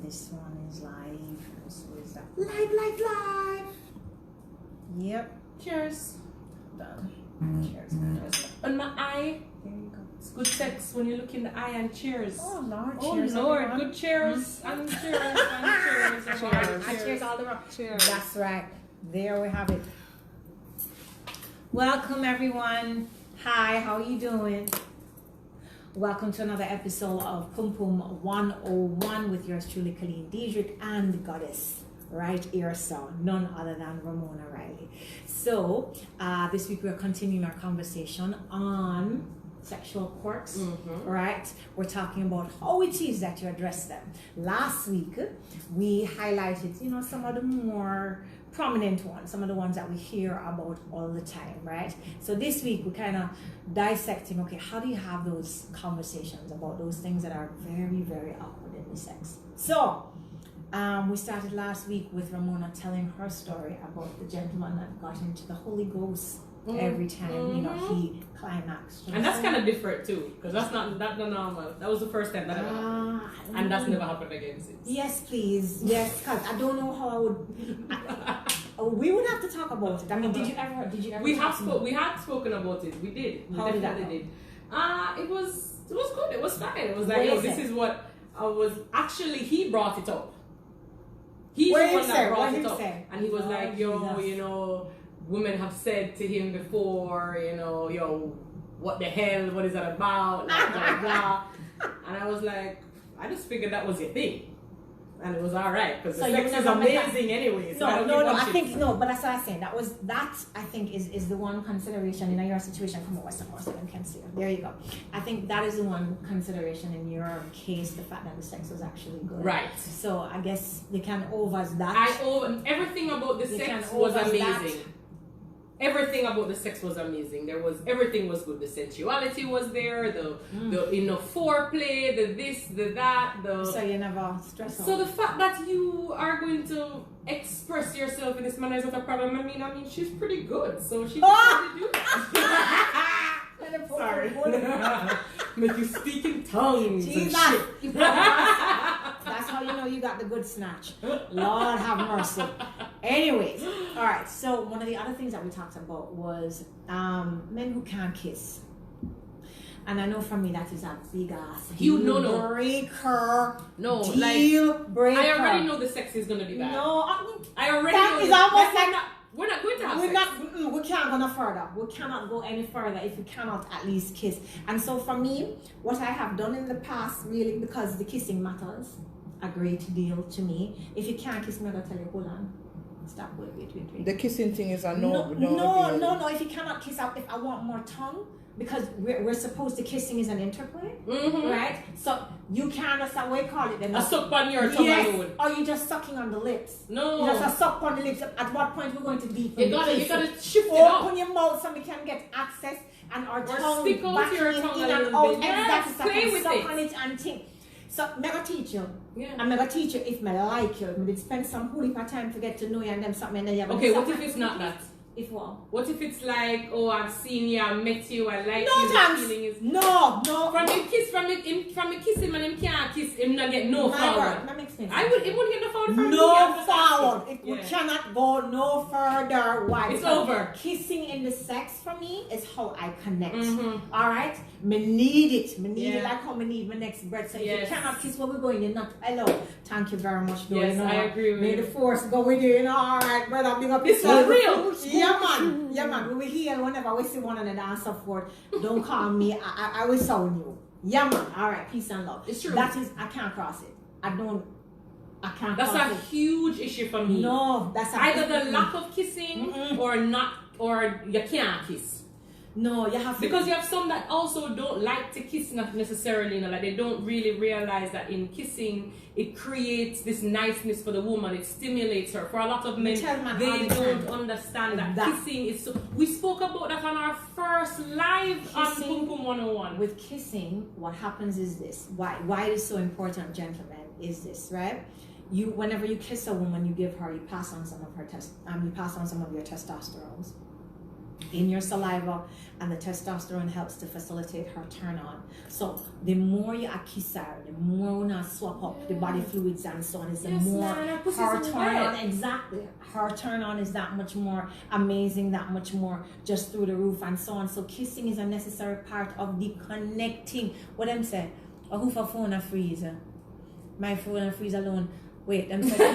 this one is live. So is that live? Yep. Cheers. Done. Cheers. On my eye. There you go. It's good sex when you look in the eye and cheers. Oh Lord. Oh Cheers, Lord. everyone. Good cheers and cheers and cheers. Cheers. Cheers all the way. Cheers. That's right. There we have it. Welcome everyone. Hi, how are you doing? Welcome to another episode of Pum Pum 101 with yours truly, Caleen Dierdrick and the goddess right here, so none other than Ramona Riley. So this week we're continuing our conversation on sexual quirks, right? We're talking about how it is that you address them. Last week we highlighted, some of the more prominent ones, some of the ones that we hear about all the time, right? So this week we're kind of dissecting, okay, how do you have those conversations about those things that are very, very awkward in the sex? So we started last week with Ramona telling her story about the gentleman that got into the Holy Ghost every time, he climaxed. And that's kind of different too, because that's not normal. That was the first time that ever happened. And that's never happened again since. Yes, please. Yes, because I don't know how I would. We would have to talk about it. I mean, did you ever? We had spoken about it. We did. We How did that definitely go? did. It was good. It was fine. It was like, this is what I was. Actually, he brought it up. He's the one that brought it up, and he was like, women have said to him before, what the hell? What is that about? Blah, blah, blah. And I was like, I just figured that was your thing. And it was alright, because the sex is amazing anyway. So I think, but that's what I'm saying. That I think is the one consideration in your situation. Come on, Western Muslim can see you. There you go. I think that is the one consideration in your case, the fact that the sex was actually good. Right. So I guess they can over that. Everything about the sex was amazing. Everything about the sex was amazing. Everything was good. The sensuality was there. The foreplay, the this, the that. So you never stress out. So the fact that you are going to express yourself in this manner is not a problem. I mean, she's pretty good, so she can really do that. Sorry. Make you speak in tongues. Jesus. That's how you know you got the good snatch. Lord have mercy. Anyways, all right. So one of the other things that we talked about was men who can't kiss. And I know for me that is a big ass deal breaker. No, deal breaker. I already know the sex is gonna be bad. No, I already that know is almost like we're not going to have sex. We can't go no further. We cannot go any further if we cannot at least kiss. And so for me, what I have done in the past, really, because the kissing matters a great deal to me. If you can't kiss me, I'm gonna tell you, hold on. Stop, wait. The kissing thing is a no. No. If you cannot kiss out, if I want more tongue, because we're supposed to kissing is an interplay, right? So you can't just what call it then. A suck on your tongue alone. Or you just sucking on the lips. No. You just a suck on the lips. At what point we're going to be? You gotta shift it up. Open your mouth so we can get access and our tongue stick out your tongue in a and little out. bit. Yes, Exactly. play with suck it. on it and think. So I'm gonna teach you. Yeah. I'm gonna teach you if I like you. I'm gonna spend some whole heap of time to get to know you and then something and then you have Okay, what if it's not that? If what? What if it's like, oh, I've seen you, I met you, I like no you, thanks. the feeling is... No. From him kiss him and him can't kiss him, not get no forward. That makes sense. It wouldn't get no forward from no forward. We cannot go no further. Why? It's over. Kissing in the sex for me is how I connect. Alright? Me need it. Me need it like how me need my next breath. So if you cannot kiss where we're going, you're not hello. Thank you very much, though. Yes, I agree with May you. the force go with you, alright, brother. Big up this was real. Yeah, man. We will heal whenever we see one another and so forth. Don't call me. I will sound you. Yeah, man. All right. Peace and love. It's true. That is, I can't cross it. I can't That's cross a it. huge issue for me. No, that's either the lack of kissing or you can't kiss. No, you have to. Because you have some that also don't like to kiss necessarily, like they don't really realize that in kissing it creates this niceness for the woman, it stimulates her. For a lot of men, they don't understand that kissing is so. We spoke about that on our first live on Pum Pum 101. With kissing, what happens is this. Why it is so important, gentlemen, is this, right? Whenever you kiss a woman, you pass on some of her you pass on some of your testosterone. in your saliva, and the testosterone helps to facilitate her turn on. So the more you kiss her, the more you swap up the body fluids and so on, is the more her turn on. Exactly. Her turn on is that much more amazing, that much more just through the roof and so on. So kissing is a necessary part of the connecting. What them say? Oh, who for phone a freeze? My phone a freeze alone. Wait, I'm sorry.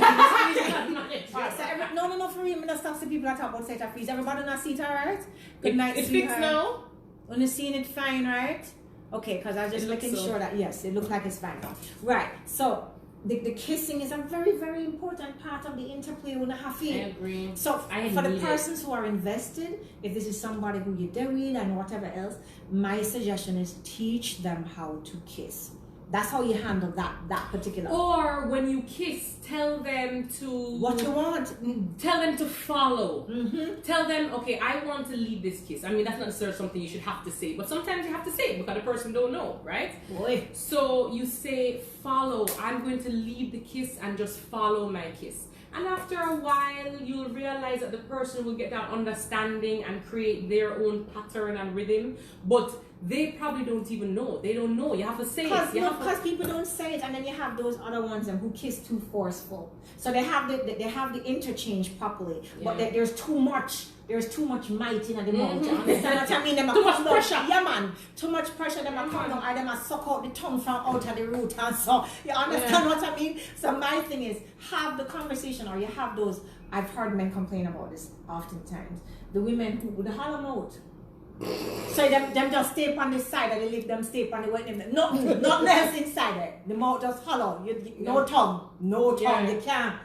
No, for real. I'm not stop the people that talk about set a freeze. Everybody not see it, alright? Good night, It fixed now? When you seeing it fine, right? Okay, because I was just making sure that, yes, it looks like it's fine. Right, so the kissing is a very, very important part of the interplay with the happy. I agree. So for the persons who are invested, if this is somebody who you're there with and whatever else, my suggestion is teach them how to kiss. That's how you handle that particular. Or when you kiss, tell them to... What you want. Tell them to follow. Mm-hmm. Tell them, okay, I want to lead this kiss. I mean, that's not necessarily something you should have to say, but sometimes you have to say it because the person don't know, right? Boy. So you say, follow. I'm going to lead the kiss and just follow my kiss. And after a while, you'll realize that the person will get that understanding and create their own pattern and rhythm. But they probably don't even know. They don't know. You have to say it. Because people don't say it, and then you have those other ones who kiss too forceful. So they have the interchange properly, but there's too much. There's too much might in the mouth. You understand what I mean? Too much pressure. Yeah, man. Too much pressure. Them come down, and them suck out the tongue from out of the root, and so you understand what I mean. So my thing is, have the conversation, or you have those. I've heard men complain about this oftentimes. The women who with the hollow mouth. So them just stay on the side of the lip, them stay on the way. Nothing else inside it. The mouth just hollow. No tongue. You can't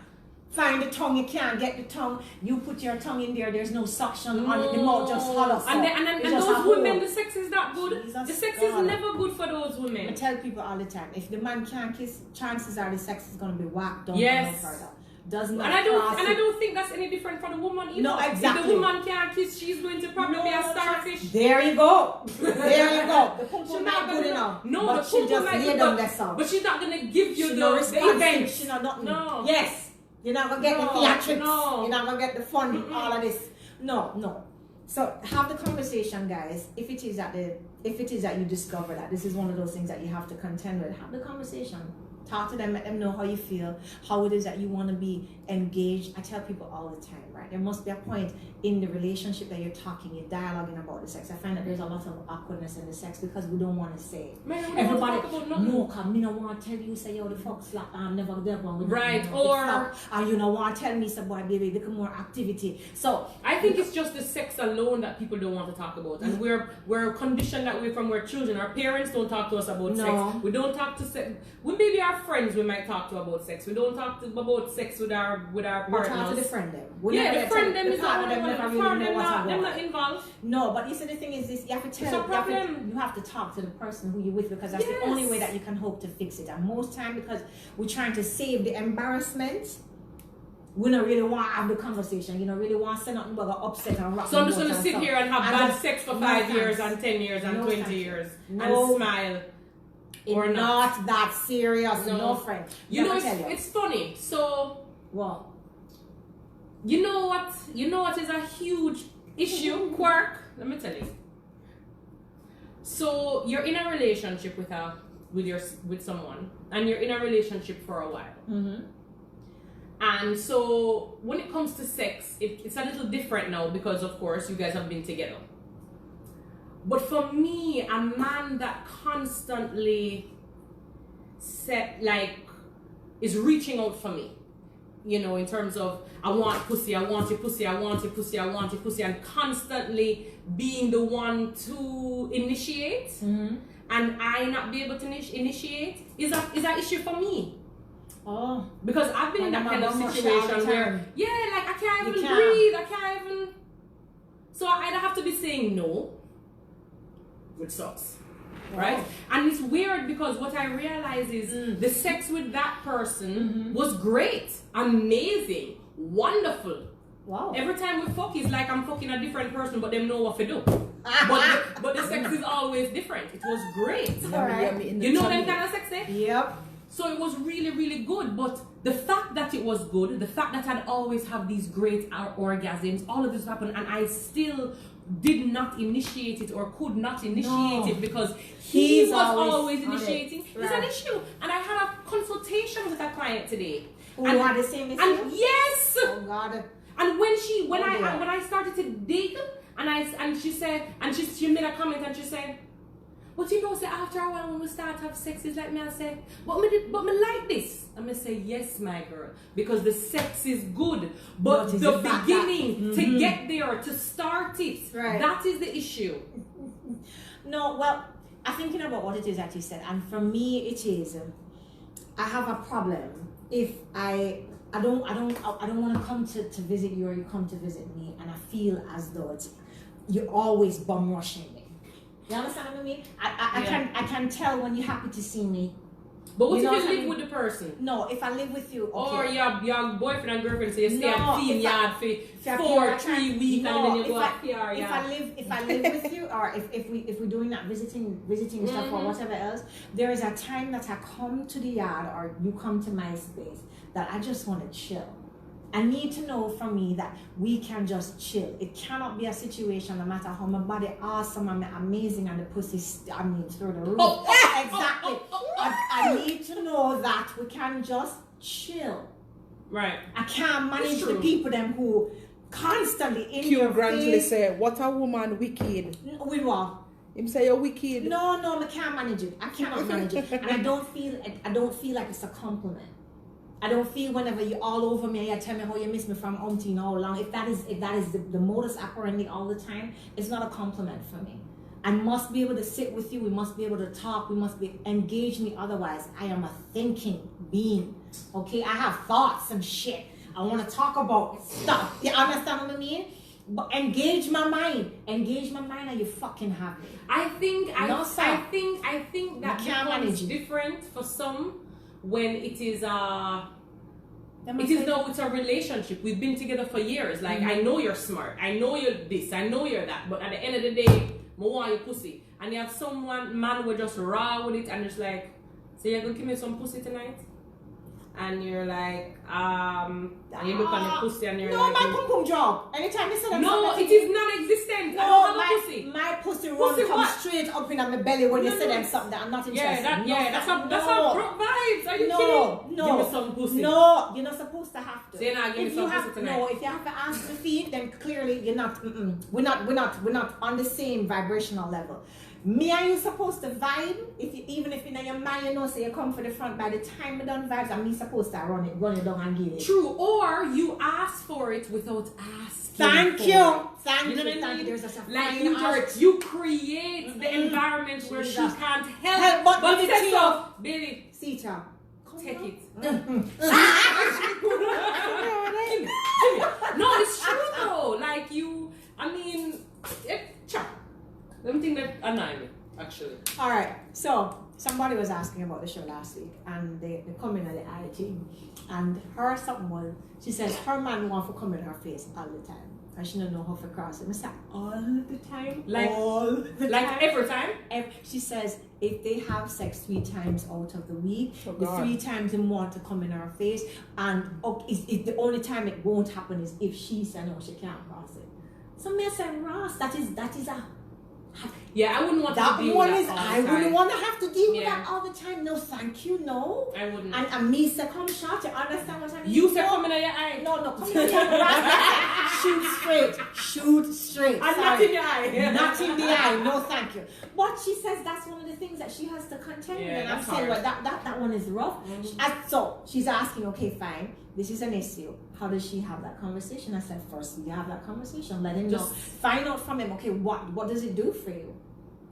find the tongue. You can't get the tongue. You put your tongue in there. There's no suction on it. The mouth just hollow. So and those women, the sex is not good. Jesus the sex God. is never good for those women. I tell people all the time, if the man can't kiss, chances are the sex is going to be whacked down no further. Does not. And I don't think that's any different for the woman either. No, exactly. If the woman can't kiss, she's going to probably be a starfish. There you go. The pum pum not good enough. No, but the she pum just pum lay down that song. But she's not gonna give you the event. She's not nothing. No. Yes. You're not gonna get the theatrics. No. You're not gonna get the fun. All of this. No. So have the conversation, guys. If it is that you discover that this is one of those things that you have to contend with, have the conversation. Talk to them, let them know how you feel, how it is that you want to be engaged. I tell people all the time, right? There must be a point in the relationship that you're talking, you're dialoguing about the sex. I find that there's a lot of awkwardness in the sex because we don't want to say it. Everybody, no, because me don't want to tell you, say, yo, the fuck slap, I'm never there. Right, or you know, want to tell me, say, boy, baby, look more activity. So I think it's just the sex alone that people don't want to talk about. And we're conditioned that way from our children. Our parents don't talk to us about sex. We don't talk to sex. We maybe our friends we might talk to about sex. We don't talk about sex with our partners. We talk to the friend them. The friend them is not them not involved. No, but you see the thing is this: you have to tell. You have to talk to the person who you're with because that's the only way that you can hope to fix it. And most time, because we're trying to save the embarrassment, we don't really want to have the conversation. You don't really want to say nothing but upset and rock. So I'm just going to sit here and have bad sex for 5 years and 10 years and 20 years and smile. Or not that serious, no friend. You know, it's funny. So, what? You know what is a huge issue, Quirk? Let me tell you. So you're in a relationship with someone, and you're in a relationship for a while. Mm-hmm. And so when it comes to sex, it's a little different now because of course you guys have been together. But for me, a man that constantly is reaching out for me, you know, in terms of I want pussy, I want your pussy, I want your pussy, I want your pussy, and constantly being the one to initiate, and I not be able to initiate is an issue for me. Oh, because I've been in that kind of situation where I can't even breathe, I can't even. So I either have to be saying no, which sucks, right? And it's weird because what I realize is the sex with that person was great, amazing, wonderful. Wow. Every time we fuck, it's like I'm fucking a different person, but them know what to do. But the sex is always different. It was great. You know them kind of sex, eh? Yep. So it was really, really good. But the fact that it was good, the fact that I'd always have these great orgasms, all of this happened, and I still did not initiate it or could not initiate it because he was always initiating, it's an issue. And I had a consultation with a client today. Who had the same issue? And yes! Oh God. And when I started to dig, and she said, and she made a comment and she said, but you know, say after a while when we start to have sex, it's like me, I say, but me like this. I'm gonna say, yes, my girl, because the sex is good, but the beginning to get there, to start it, that is the issue. No, well, I'm thinking about what it is that you said, and for me, it is, I have a problem if I don't want to come to visit you or you come to visit me, and I feel as though you're always bum rushing me. You understand what I mean? I can tell when you're happy to see me. But what if you live with the person? No, if I live with you, okay. Or your boyfriend and girlfriend, so you stay at Field Yard for 3 weeks and then you go at PR Yard. If I live with you, or if we're doing that visiting stuff or whatever else, there is a time that I come to the yard or you come to my space that I just want to chill. I need to know from me that we can just chill. It cannot be a situation, no matter how my body awesome and amazing and the pussy, through the roof. Exactly. I need to know that we can just chill. Right. I can't manage the people them who constantly in your Grantley face. say, what a woman wicked. With what? Him say you're wicked. No, I can't manage it. I cannot manage it. And I don't feel like it's a compliment. I don't feel whenever you're all over me and you tell me how you miss me from umpteen all along. If that is the modus operandi all the time, it's not a compliment for me. I must be able to sit with you. We must be able to talk. We must engage me. Otherwise, I am a thinking being. Okay, I have thoughts and shit. I want to talk about stuff. You understand what I mean? But engage my mind, and you fucking have me. I think that becomes different for some when it is it's a relationship. We've been together for years. Like I know you're smart, I know you're this, I know you're that. But at the end of the day, I want your pussy. And you have someone man who just raw with it and just like, so you're gonna give me some pussy tonight? And you're like, and you look on your pussy and you're no, like, my pum pum job. Anytime you say that, no, it is non-existent. No, I don't have a pussy. My pussy comes straight up in my belly when you say them something that I'm not interested. That's how broke vibes. Are you kidding? No, give me some pussy. No, you're not supposed to have to. So you're not giving me some pussy tonight. No, if you have to ask to feed, then clearly you're not. We're not on the same vibrational level. Me and you supposed to vibe. Even if in your mind you know say you come for the front, by the time you done vibes, and me supposed to run it down and give it. True, or you ask for it without asking. Thank you. You know what I mean? There's a like you create the environment where she can't help but say so, baby. Sita, take it. No, it's true though. Like something that annoyed me, actually. Alright, so somebody was asking about the show last week, and they come in at the IT, and she says her man wants to come in her face all the time, and she don't know how to cross it. I said, all the time? Like every time? She says if they have sex 3 times out of the week, the 3 times they want to come in her face, and the only time it won't happen is if she said no, she can't cross it. So me say, Ross, that is a yeah, I wouldn't want to deal with that all the time. I wouldn't want to have to deal with that all the time. No, thank you, no. I wouldn't. And me say, come shot, you understand what I mean? You say come in your eye. No, come in your eye. Shoot straight. And not in your eye. Not in the eye, no thank you. But she says that's one of the things that she has to contend with. And I'm saying, well, that one is rough. So she's asking, okay, fine, this is an issue. How does she have that conversation? I said, first you have that conversation. Let him know. Find out from him, okay, what does it do for you?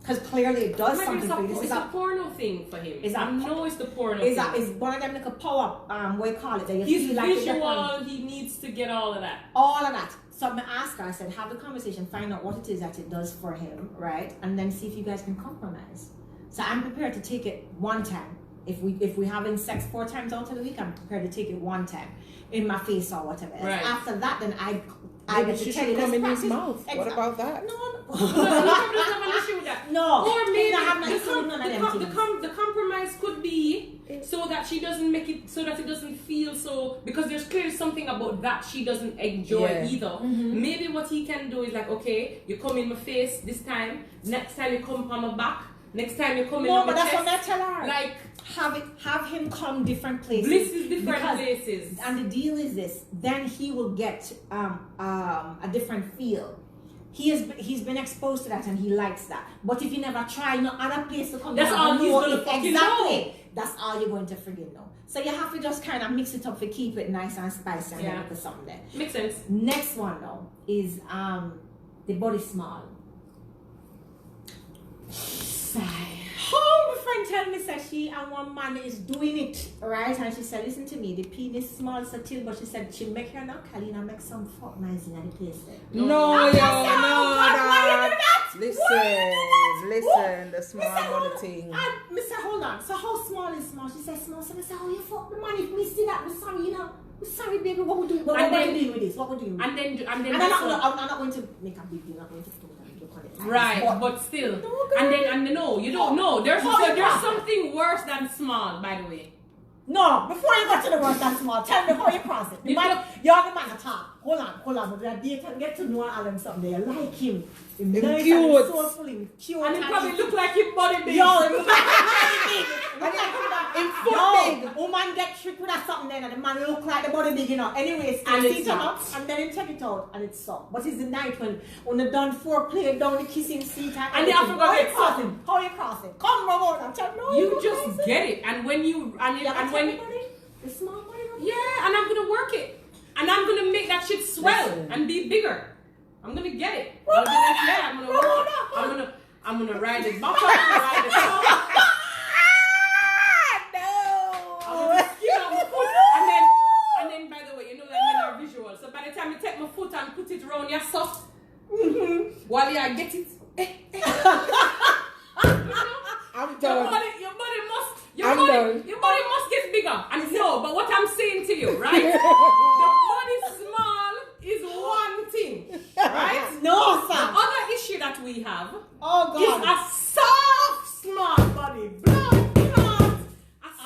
Because clearly it does something for you. It's a porno thing for him. It's the porno thing. Is one of them like a power, what do you call it? That you He's feel like visual, he needs to get all of that. All of that. So I'm going to ask her, I said, have the conversation, find out what it is that it does for him, right? And then see if you guys can compromise. So I'm prepared to take it one time. If we're having sex 4 times out of the week, I'm prepared to take it one time in my face or whatever. Right. After that, then I get to tell you come in his mouth. Exactly. What about that? No. Or maybe the compromise could be so that she doesn't make it, so that it doesn't feel so, because there's clearly something about that she doesn't enjoy either. Maybe what he can do is like, okay, you come in my face this time, next time you come on my back, next time you come in on my chest. No, but that's what I tell her. Like, have him come different places. Places, different places. And the deal is this, then he will get a different feel. He's been exposed to that and he likes that. But if you never try no other place to come, that's all he's gonna fucking know. That's all you're going to friggin' know. So you have to just kind of mix it up to keep it nice and spicy and then put something there. Makes sense. Next one though is the body small. Sigh. Oh, my friend tell me that she and one man is doing it, right? And she said, listen to me, the penis small so till, but she said she make her now Caleen and make some fuck nice in the place there. No, listen, the small money thing. And me say, hold on, so how small is small? She said small, so I said, oh, you fuck the man, if me see that, I'm sorry, you know. I'm sorry, baby, what would you do? What would you do with this? What would you do? And then I'm not going to make a big deal, I'm not going to do that. Right, but still, and then no, you don't know. There's something worse than small, by the way. No, before you go to the worse than small, tell me how you cross it. You're the man to talk. Hold on, but that day can get to know Alan someday. I like him. He's nice cute. and soulful, him cute. And he probably look like him body big. Yo, he look like him body big. Yo, woman get tricked with that something then and the man look like the body big, you know. Anyways, and it's not. And then you check it out and it's so. But it's the night when they done foreplay, down the kissing seat and they have to go get something. How you cross it? Come, Ramona. You just get it. And when you the small body. Yeah, and I'm gonna work it. And I'm gonna make that shit swell and be bigger. I'm gonna get it. I'm gonna work it. I'm gonna ride it. I'm gonna ride it. And then by the way, you know that men are visual. So by the time you take my foot and put it around your soft, while you get it, I'm done. Your body must get bigger. And no, but what I'm saying to you, right? The body small is one thing, right? No, sir. The other issue that we have is a soft, small body. A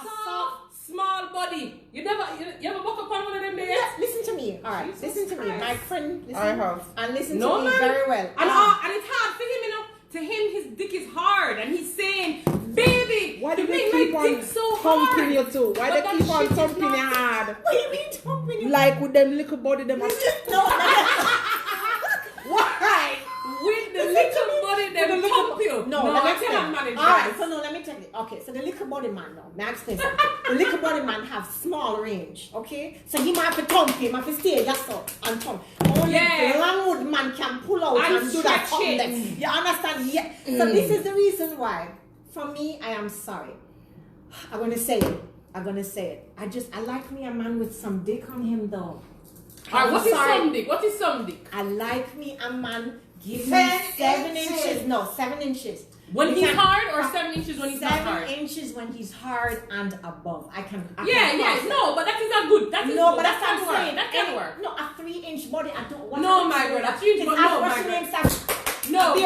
soft, small body. You ever walk upon one of them there? Yes, listen to me. All right, listen to me. My friend, listen. I have. And listen to me very well. And it's hard for him, you know. To him, his dick is hard, and he's saying, "Baby, why do you they make keep my on dick so thumping hard?" you too? Why But they keep on thumping you hard? What do you mean thumping you? Like with them little body, them. Why? With the little body, them thump you. No, I cannot manage. Alright, so no, let me tell you. Okay, so the little body man now, may I explain something? The little body man have small range, okay? So he might have to thump him, have to stay just so and thump. Only Langwood man can pull out and do that thump there. You understand? Yeah. So this is the reason why, for me, I am sorry. I'm gonna say it. I like me a man with some dick on him though. Alright, what is some dick? What is some dick? I like me a man give me 7 inches. No, 7 inches. When he's hard or 7 inches when he's not hard? 7 inches when he's hard and above. I can no, but that is not good. That is no, good. but that's what I'm saying. That can work. No, a 3-inch body, I don't want. No, my girl, a 3-inch body. No, my girl. No, a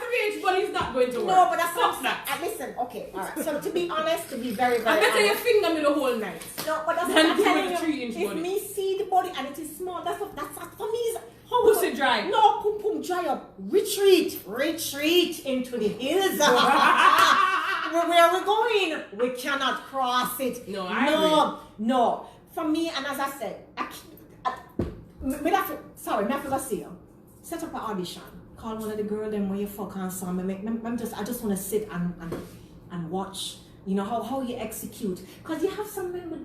3-inch body is not going to work. No, but that's not that. Listen, okay, all right. So to be honest, to be very, very I better your finger me the whole night. No, but that's what I'm telling you. 3-inch if body. me see the body and it is small, that's for me. Pussy dry. No, pum pum dry up. Retreat into the hills. Where are we going? We cannot cross it. No, I agree. No. For me, and as I said, me have to see you. Set up an audition. Call one of the girls them where you fuck on some. I just want to sit and watch. You know how you execute, because you have some men with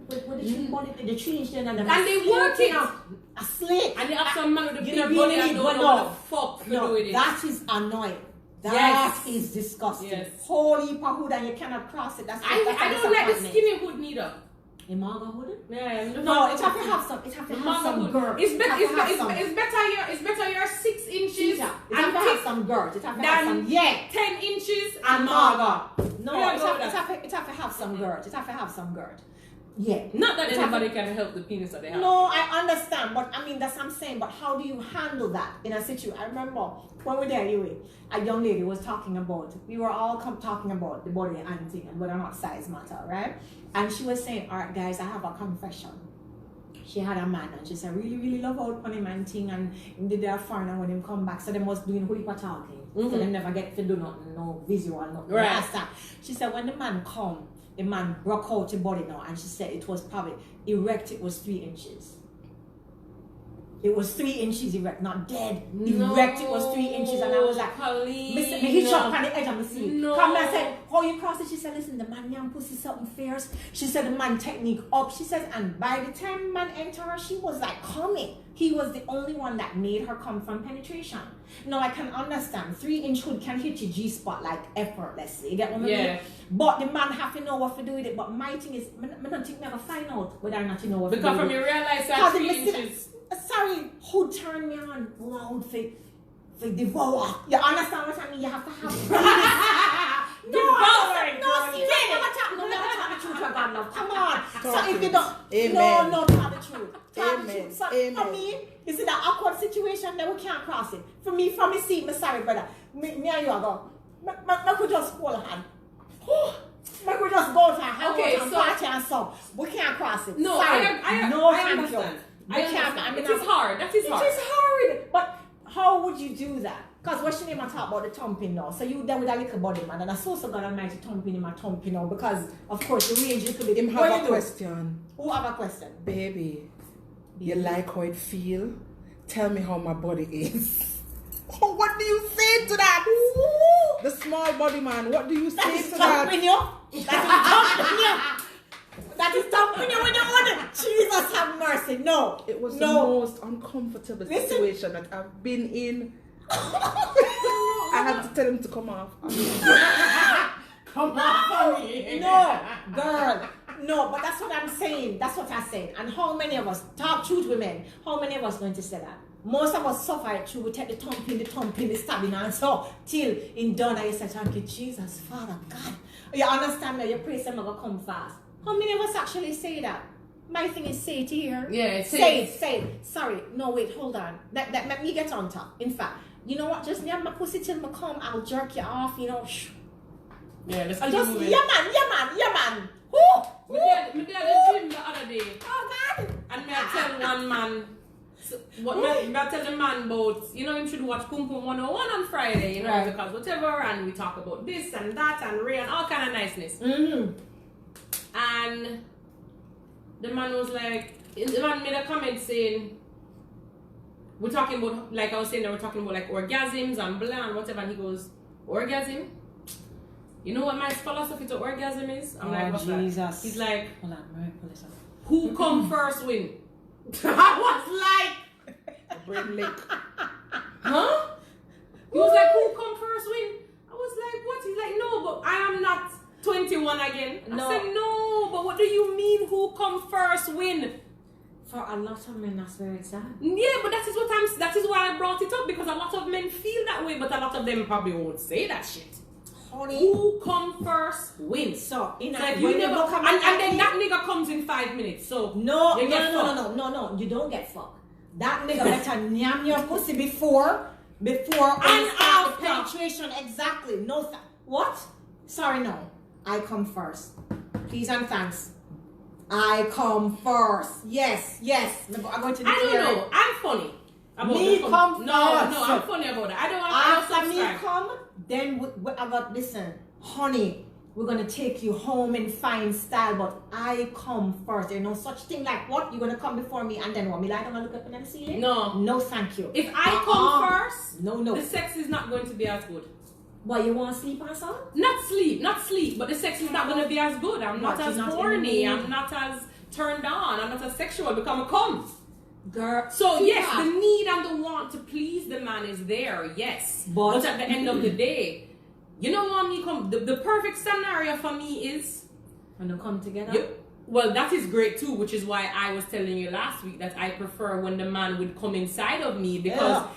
the tree body, the change then and they work it a slate, and they have some man with the big body and don't know what the fuck to do with it. That is annoying. That is disgusting. Yes. Holy pahood, and you cannot cross it. I don't like the skinny hood neither. The maga hood? Yeah. No, it have to have some. It have to have some girth. It's better you're 6 inches. It have to have some girth. It have to have some 10 inches and maga. No, it have to have some girth. It have to have some girth. Yeah. Not that anybody can help the penis that they have. No, I understand, but I mean that's what I'm saying. But how do you handle that in a situation? I remember when we were there, a young lady was talking about. We were all talking about the body and thing and whether or not size matter, right? And she was saying, "All right, guys, I have a confession." She had a man and she said, "Really, really love out on him and thing, and him did their fun and when him come back, so they was doing whole heap of talking, so they never get to do nothing, no visual, nothing." Right. She said when the man come. The man broke out the body now, and she said it was probably erect. It was 3 inches. It was 3 inches erect, not dead. Erect. It was 3 inches, and I was like, "Listen, me hit shot on the edge of my seat." No. Come and I said, "How you cross it?" She said, "Listen, the man young pussy something fierce." She said the man technique up. She says, and by the time man entered her, she was like coming. He was the only one that made her come from penetration. Now I can understand 3-inch hood can hit your G spot like effortlessly. You get what I mean? But the man have to know what to do with it. But my thing is, I don't think never find out whether or not you know what to do with it. Because from you realize that 3 inches. Sorry, who turned me on loud for devour? You understand what I mean? You have to have devouring. No, seriously, never tell the truth for God love. Come on. So if you don't, Amen. no, tell the truth. Tell the Amen. truth. So Amen. for me, you see that awkward situation that we can't cross it. For me, from me seat, me sorry, brother. Me and you are go. I could just hold hand. I could just go to her Okay, and so party and so. We can't cross it. No, sorry. I understand. I understand. It is hard. That is hard. It is hard. But how would you do that? Because what she never talk about the thumping now. So you there with a little body man, and I saw God Almighty thumping him a thumping now because of course the range little bit. Him have a question. Who have a question? Baby, you like how it feel? Tell me how my body is. Oh, what do you say to that? Ooh. The small body man, what do you say to that? Thumping you? That is thumping you. That is thumping you when you want it. Jesus have mercy. No. It was the most uncomfortable situation that I've been in. I had to tell him to come off. Come on for me. No, girl. No, but that's what I'm saying. That's what I'm saying. And how many of us, talk truth women, how many of us going to say that? Most of us suffer it through. We take the thumping, the stabbing, and so till in done, and you say, "Thank you, Jesus, Father, God." You understand me? You pray some of come fast. How many of us actually say that? My thing is say it here. Yeah, say it. Sorry, no, wait, hold on. That let me get on top. In fact, you know what? Just near my pussy till me come, I'll jerk you off. You know. Yeah, let's I'll keep just moving. yeah, man. Who? Me did the gym the other day. Oh God. And me I tell one man. So, me I tell the man about, you know, him should watch Pum Pum 101 on Friday, you know, right. because whatever, and we talk about this and that and Ray and all kind of niceness. And the man was like, the man made a comment saying, we're talking about, like I was saying, they were talking about like orgasms and blah and whatever, and he goes, orgasm? You know what my philosophy to orgasm is? I'm like, what's Jesus. that? He's like, hold on, let me pull this up. who come first win? I was like, Brain lick. huh? He was like, who come first win? I was like, what? He's like, no, but I am not 21 again. No. I said, no, but what do you mean who come first win? For a lot of men, that's very sad. Yeah, but that is why I brought it up, because a lot of men feel that way, but a lot of them probably won't say that shit. Honey. Who come first wins. So, if you never come and then that nigga comes in 5 minutes. So no, you you don't get fucked. That nigga better nyam your pussy before and after penetration. Exactly. No, what? Sorry, no. I come first. Please and thanks. I come first. Yes. I'm going to declare. I don't know. I'm funny. About me come first. No, I'm funny about it. I don't want to after me come, then I got listen, honey. We're gonna take you home in fine style, but I come first. There's no such thing like what? You're gonna come before me and then what? Me lie down and look up in the ceiling? No, thank you. If I come first, no, the sex is not going to be as good. What, you want to sleep or something? Not sleep, but the sex is not going to be as good. I'm not as horny. I'm not as turned on. I'm not as sexual. Become a cum. Girl. So yes, the need and the want to please the man is there. Yes, but at the end of the day, you know what me come. The perfect scenario for me is when they come together. Well, that is great too, which is why I was telling you last week that I prefer when the man would come inside of me because. Yeah.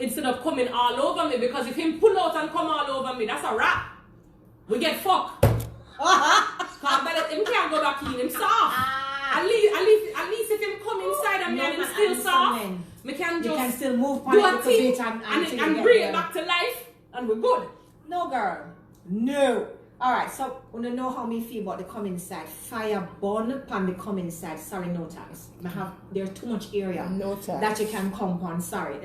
Instead of coming all over me, because if him pull out and come all over me, that's a wrap. We get fucked. Cause him can't go back in, him soft. still soft. Me can just you can still move do a thing and bring it back to life, and we're good. No, girl. No. All right. So, you know how me feel about the come inside. Fire burn pan the come inside. Sorry, no thanks. There's too much area that you can come on. Sorry.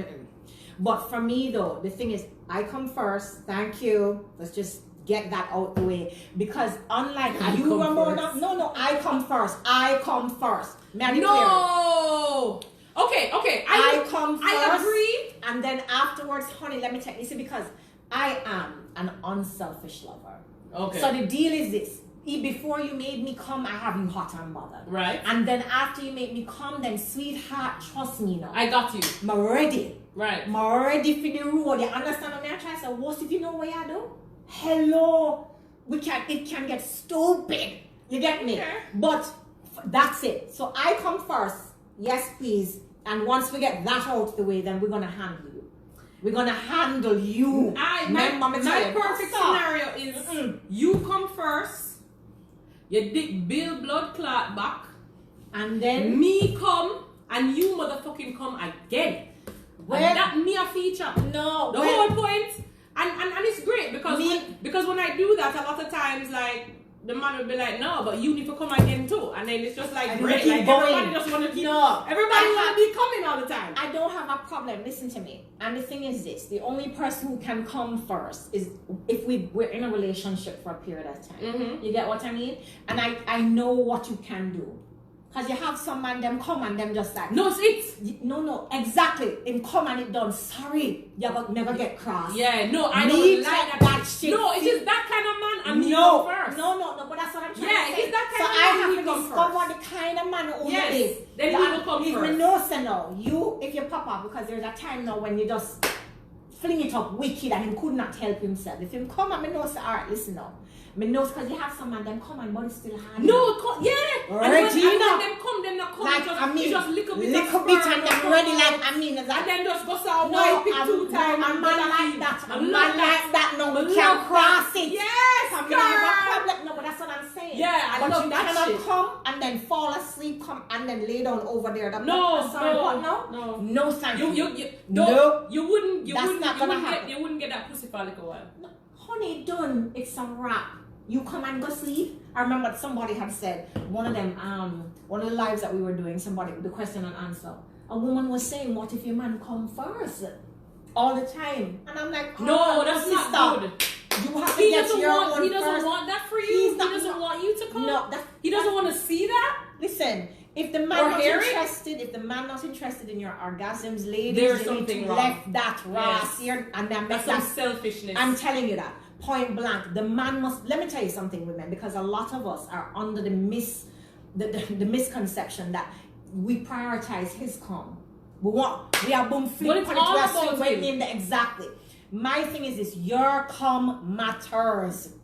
But for me though, the thing is, I come first. Thank you. Let's just get that out the way, because unlike you, Ramona, no, I come first. I come first. No. Okay. I come first. I agree. And then afterwards, honey, let me tell you. See, because I am an unselfish lover. Okay. So the deal is this. Before you made me come, I have you hot and bothered. Right. And then after you make me come, then sweetheart, trust me now. I got you. I'm ready. Right. I'm ready for the road. You understand what I'm trying to say? What if you know what I do? Hello. It can get stupid. You get me? Okay. But that's it. So I come first. Yes, please. And once we get that out of the way, then we're going to handle you. We're going to handle you. My perfect scenario is you come first, you dig Bill blood clot back, and then me come, and you motherfucking come again. Well, and that me a feature. No. The whole point. And it's great because when I do that, a lot of times, like, the man will be like, no, but you need to come again too. And then it's just like, great. Like, everybody just want to keep, everybody want to be coming all the time. I don't have a problem. Listen to me. And the thing is this, the only person who can come first is if we're in a relationship for a period of time. Mm-hmm. You get what I mean? And I know what you can do. Because you have some man, them come and them just like... No, it's... No, exactly. In come and it done. Sorry, you never get cross. Yeah, no, I don't like that shit. No, it is that kind of man and me come first. No, but that's what I'm trying to say. Yeah, it is that kind of man. So I have to discover the kind of man who yes, is. Then you will come first. If we know, so now, if you pop up, because there's a time now when you just fling it up wicked and he could not help himself. If him come and me know, say, all right, listen now. Me knows because you have some man them come and body still hard. No, yeah. Regina. And when them come, them not come. Like, just little bit and them ready like and then just go so no, wipe it 2 times. I'm not like that. I'm not like that. No, we can't cross it. Yes, I'm not problem. No, but that's what I'm saying. Yeah, I love that shit. You cannot come and then fall asleep, come and then lay down over there. No, thank you. You wouldn't get that pussy for a little while. No, honey, done. It's a wrap. You come and go sleep. I remember somebody had said, one of the lives that we were doing, the question and answer. A woman was saying, what if your man come first? All the time. And I'm like, no, that's not good. You have to get your own He doesn't want that for you. He doesn't want you to come. No, he doesn't want to see that. Listen, if the man not interested in your orgasms, ladies, there's something wrong. Left that ras here and then that's some selfishness. I'm telling you that. Point blank, the man must. Let me tell you something, women, because a lot of us are under the misconception that we prioritize his come. We are boom flip. But it's all about him. Exactly. My thing is this: your come matters.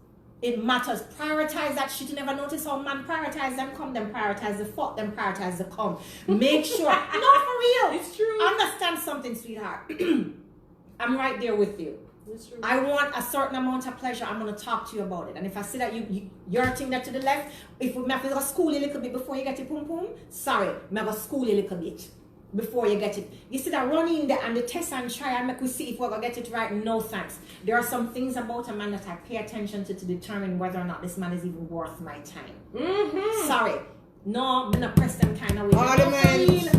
It matters. Prioritize that shit. You never notice how man prioritize them come, then prioritize the fuck, then prioritize the come. Make sure. No, for real. It's true. Understand something, sweetheart. I'm right there with you. I want a certain amount of pleasure. I'm going to talk to you about it. And if I see that you're thing that to the left, if we have to school you a little bit before you get it pum pum, sorry, I have to school you a little bit before you get it. You see that running in there and the test and try and make we see if we're going to get it right. No thanks. There are some things about a man that I pay attention to determine whether or not this man is even worth my time. Mm-hmm. Sorry. No, I'm going to press them kind of way.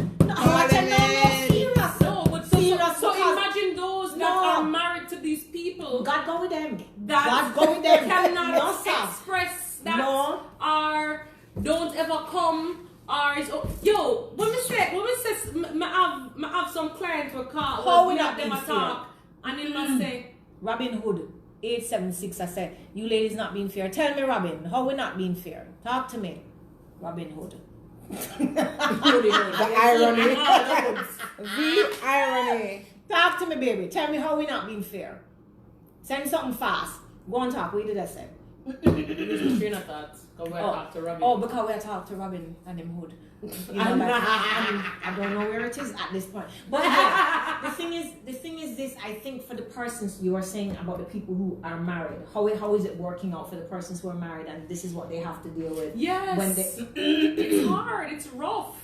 So imagine those that are married to these people. God go with them. God go with them. Cannot express that. Or don't ever come. Or yo, when we say, I have some clients who call. How we not them talk, and they must say, Robin Hood 876. I said, you ladies not being fair. Tell me, Robin, how we not being fair? Talk to me, Robin Hood. The irony. The irony. Talk to me, baby. Tell me how we not being fair. Send something fast. Go on talk. What did I say? Train of thought. Because we talk to Robin. Oh, because we talk to Robin and him Hood. I don't know where it is at this point. But yeah, the thing is this. I think for the persons you are saying about the people who are married, how is it working out for the persons who are married, and this is what they have to deal with? Yes. When it's hard. It's rough.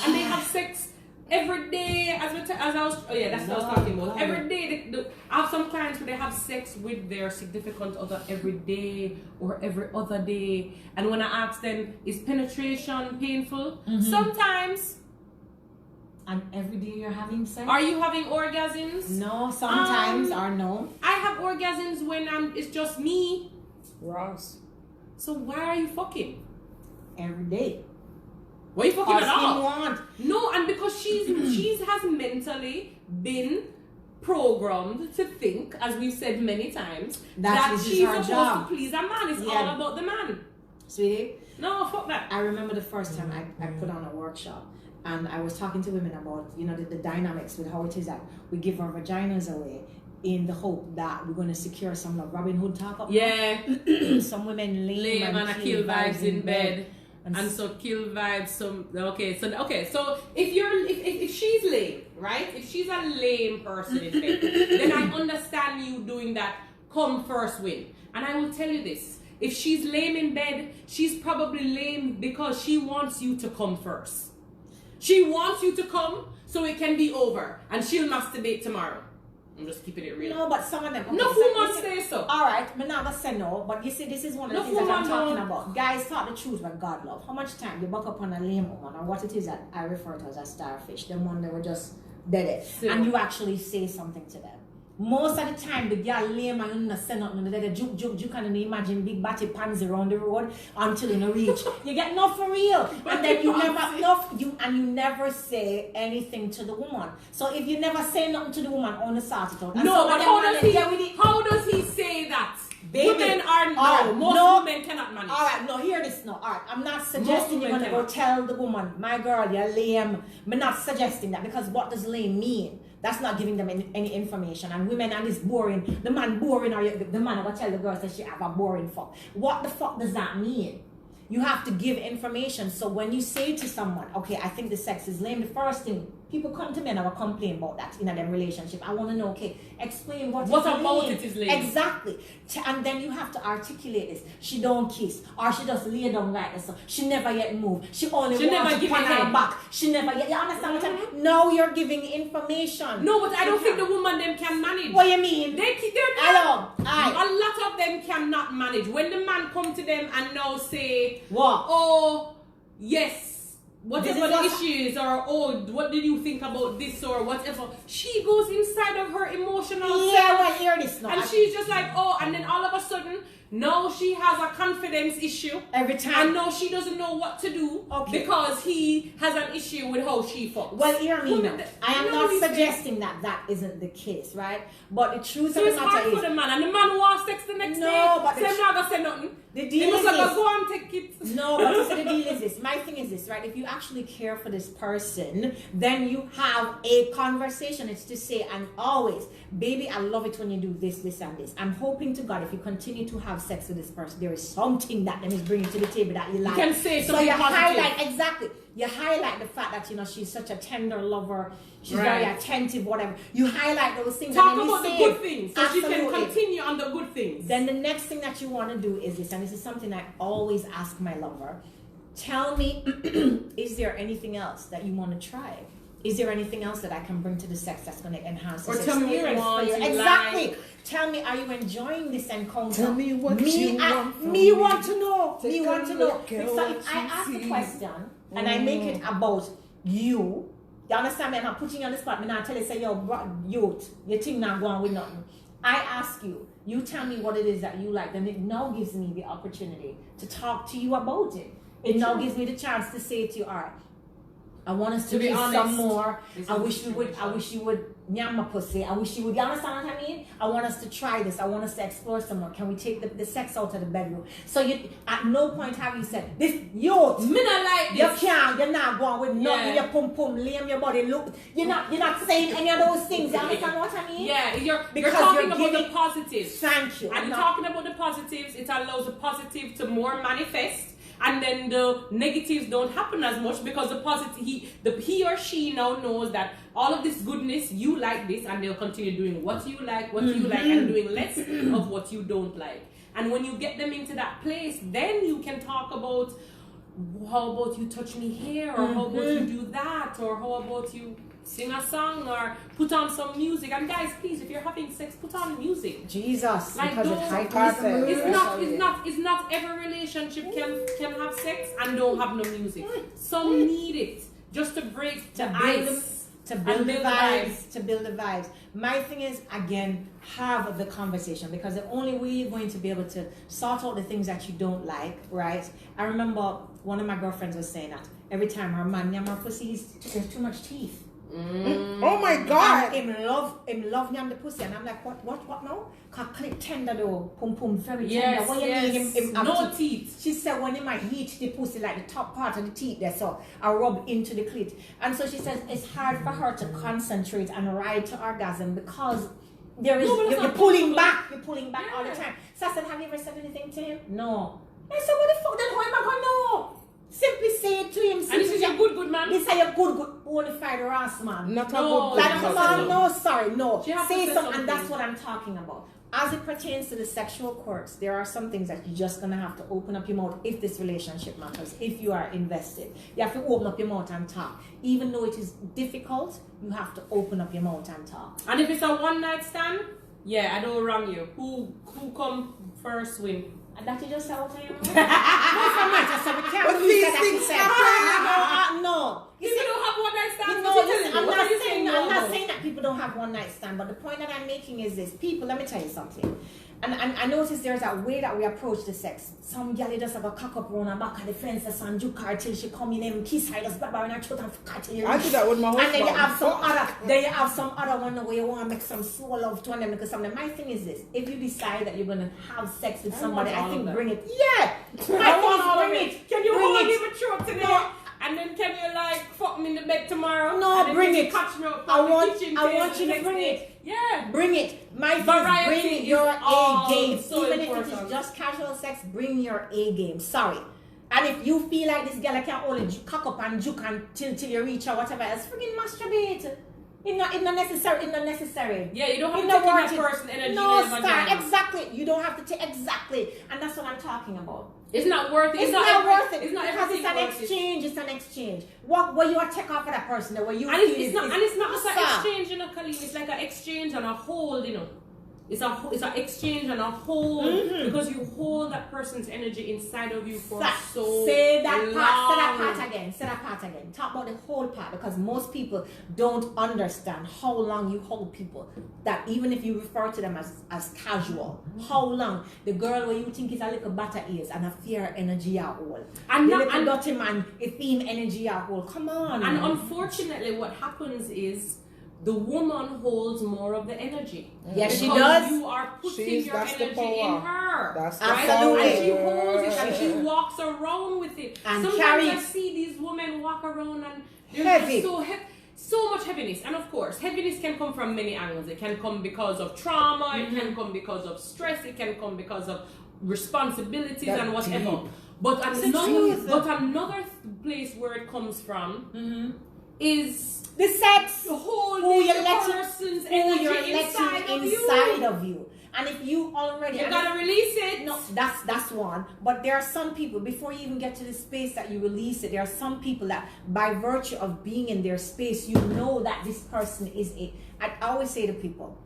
and they have sex every day. That's what I was talking about. Every day, I have some clients where they have sex with their significant other every day or every other day. And when I ask them, is penetration painful? Sometimes. And every day you're having sex? Are you having orgasms? No, sometimes or no. I have orgasms when it's just me. Ross. So why are you fucking? Every day. Why are you fucking at all? Want. No, and because she has mentally been programmed to think, as we've said many times, that she's supposed to please a man. It's all about the man. Sweetie? No, fuck that. I remember the first time I put on a workshop. And I was talking to women about, the dynamics with how it is that we give our vaginas away in the hope that we're going to secure some love. Robin Hood talk up. Yeah. Some women lame and kill vibes in bed. And so kill vibes. So if she's lame, right? If she's a lame person in bed, then I understand you doing that come first win. And I will tell you this. If she's lame in bed, she's probably lame because she wants you to come first. She wants you to come so it can be over, and she'll masturbate tomorrow. I'm just keeping it real. No, but some of them. Okay, no woman say so. All right, I'm not gonna say no, but you see, this is one of the things that I'm talking about. Guys, talk the truth what God love. How much time you buck up on a lame woman, or what it is that I refer to as a starfish, the one that were just dead, and you actually say something to them. Most of the time, the girl lame and you not say nothing. They juke and you imagine big batty pans around the road until you reach. You get enough for real, and then you never say anything to the woman. So if you never say nothing to the woman, only sort it out. No, but how does he say that? Baby. Women are most women cannot manage. All right, no, hear this now. All right, I'm not suggesting you're gonna go tell the woman, my girl, you're lame. I'm not suggesting that, because what does lame mean? That's not giving them any information. And women are this boring. The man boring, or the man will tell the girls that she have a boring fuck. What the fuck does that mean? You have to give information. So when you say to someone, okay, I think the sex is lame, the first thing, people come to me and I will complain about that in a them relationship. I want to know, okay, explain what about it is lame. Exactly. And then you have to articulate this. She don't kiss, or she just lay down like this. She never yet move. She wants to pan her back. She never yet. You understand what I mean? Now you're giving information. No, but I don't think the woman them can manage. What you mean? They're not. A lot of them cannot manage. When the man come to them and now say, what? Oh, yes. Whatever the issue is, or what did you think about this, or whatever, she goes inside of her emotional self. Well, hear this now. And she's just like, oh, and then all of a sudden, now she has a confidence issue. Every time. And now she doesn't know what to do because he has an issue with how she fucks. Well, hear me now. I am not suggesting that isn't the case, right? But the truth of the matter is... So it's hard for the man, and the man wants sex the next day. No, but... So I'm not going to say nothing. The deal is this. Go and take it. No, but you see, the deal is this. My thing is this, right? If you actually care for this person, then you have a conversation. It's to say, and always, baby, I love it when you do this, this, and this. I'm hoping to God, if you continue to have sex with this person, there is something that them is bringing to the table that you like. You can say something so you positive. Exactly. You highlight the fact that, she's such a tender lover. She's very attentive, whatever. You highlight those things. Talk about the good things. So she can continue on the good things. Then the next thing that you want to do is this, and this is something I always ask my lover. Tell me, is there anything else that you want to try? Is there anything else that I can bring to the sex that's going to enhance this experience? Or tell me what you want. Exactly. Like. Tell me, are you enjoying this encounter? Tell me what you want. Me want to know. Me want to know. So if I ask the question and I make it about you understand me? I'm not putting you on the spot. I'm not telling you, say, yo, youth, your thing not going with nothing. I ask you, you tell me what it is that you like, then it now gives me the opportunity to talk to you about it. It now gives me the chance to say to you, all right, I want us to be some more. I wish you would nyam my pussy. I wish you would, you understand what I mean? I want us to try this. I want us to explore some more. Can we take the sex out of the bedroom? So you, at no point have you said, this, yo, me not like this. You're not going with nothing, your pum lame your body, look. You're not saying any of those things. You understand what I mean? Yeah, you're talking about the positives. Thank you. And you're talking about the positives, it allows the positive to more manifest. And then the negatives don't happen as much because the positive, he or she now knows that all of this goodness, you like this, and they'll continue doing what you like, and doing less of what you don't like. And when you get them into that place, then you can talk about how about you touch me here, or how about you do that, or how about you sing a song, or put on some music. And guys, please, if you're having sex, put on music. Jesus, like because it's not every relationship can have sex and don't have no music. Some need it just to break the ice, to build the vibes. My thing is, again, have the conversation, because the only way you're going to be able to sort out the things that you don't like, right? I remember one of my girlfriends was saying that every time her man yam her pussy, there's too much teeth. Oh my God! Him love yam the pussy, and I'm like, what now? Cause clip tender though, pum very tender. What you mean him no teeth? She said when he might heat the pussy, like the top part of the teeth there, so I rub into the clit. And so she says it's hard for her to concentrate and ride to orgasm because there is you're pulling back all the time. So I said, have you ever said anything to him? No. I said, what the fuck? Then how am I gonna know? Simply say it to him. And this is a good man. This is a good bona fide ass man. Not a good man. No, sorry, no. Say something, and that's what I'm talking about. As it pertains to the sexual quirks, there are some things that you're just gonna have to open up your mouth if this relationship matters. If you are invested, you have to open up your mouth and talk. Even though it is difficult, you have to open up your mouth and talk. And if it's a one night stand, yeah, I don't wrong you. Who come first win? And that you just said what I am. But these things happen. No. People don't have one night stand. I'm not saying that people don't have one night stand, but the point that I'm making is this. People, let me tell you something. And I noticed there's that way that we approach the sex. Some gal just have a cock up around her back of the fence and juke her till she come in and kiss her, just grab her in her throat and fuck her till you. I do that with my husband. And then you have some other one where you want to make some slow love to one of them, because some of them. My thing is this: if you decide that you're gonna have sex with somebody, I think bring it. Yeah, I want bring it. Can you hold me with throat today? No. And then can you like fuck me in the bed tomorrow? No, bring it. Catch me up I want you to bring it. Yeah. Bring it. My variety, bring your A game. So even important. if it is just casual sex, bring your A game. Sorry. And if you feel like this girl can't only cock up and juke until you reach or whatever else, friggin' masturbate. It's not necessary. Yeah, you don't have to take that person energy. No, start. Exactly. You don't have to take exactly. And that's what I'm talking about. It's not worth it. It's not worth it. It's not because it's an exchange. It's an exchange. What you are take off for that person, the way you feel it's not just an exchange, you know, Caleen. It's like an exchange and a hold, you know. It's an exchange and a hold, because you hold that person's energy inside of you for so Say that long. Say that part again. Talk about the whole part, because most people don't understand how long you hold people. That even if you refer to them as casual, how long the girl where you think is a little butter is and a fear energy at all, and the little dirty man a theme energy at all. Come on. And unfortunately, what happens is, the woman holds more of the energy. Yes, she does. You are putting your energy in her. That's right? Absolutely. And she holds it and she walks around with it. And sometimes I see these women walk around and they're just so much heaviness. And of course, heaviness can come from many angles. It can come because of trauma. It can come because of stress. It can come because of responsibilities and whatever. But another place where it comes from is the sex, who you're letting inside of you. And if you already, you gotta release it. No, that's one. But there are some people, before you even get to the space that you release it, there are some people that by virtue of being in their space, you know that this person is I always say to people,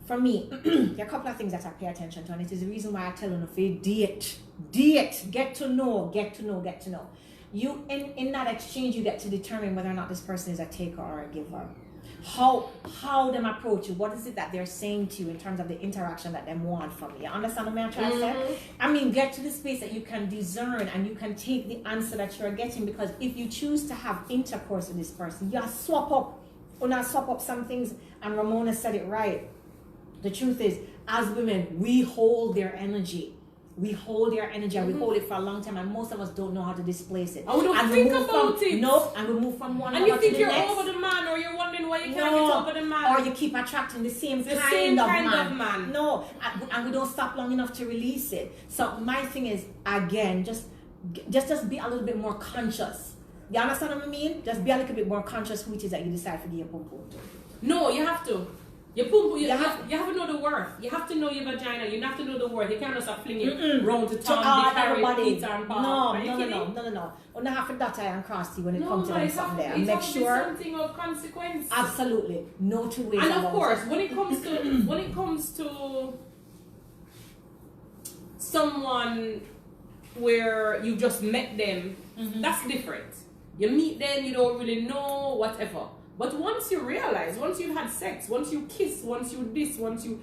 for me, there are a couple of things that I pay attention to, and it is the reason why I tell them to date, get to know. You in that exchange, you get to determine whether or not this person is a taker or a giver. How them approach you, what is it that they're saying to you in terms of the interaction that they want from you. You understand what I'm trying to say? I mean, get to the space that you can discern and you can take the answer that you're getting, because if you choose to have intercourse with this person, you swap up some things. And Ramona said it right. The truth is, as women, we hold their energy. We hold their energy and we hold it for a long time, and most of us don't know how to displace it. Oh, we don't think about it. No, and we move from one and you think you're over the man, or you're wondering why you can't get over the man, or you keep attracting the same kind of man. No, and we don't stop long enough to release it. So my thing is, again, just be a little bit more conscious. You understand what I mean? Just be a little bit more conscious who it is that you decide to give your pum pum to. No, you have to. Your pum, you have to know the worth. You have to know your vagina. You have to know the worth. You can't just fling it round to town, carry Peter and Paul. No. You have to dot and cross you when it comes to them something there. And make sure something of consequence. Absolutely, no two ways. And of course, when it comes to someone where you just met them, that's different. You meet them, you don't really know, whatever. But once you realize, once you've had sex, once you kiss, once you this, once you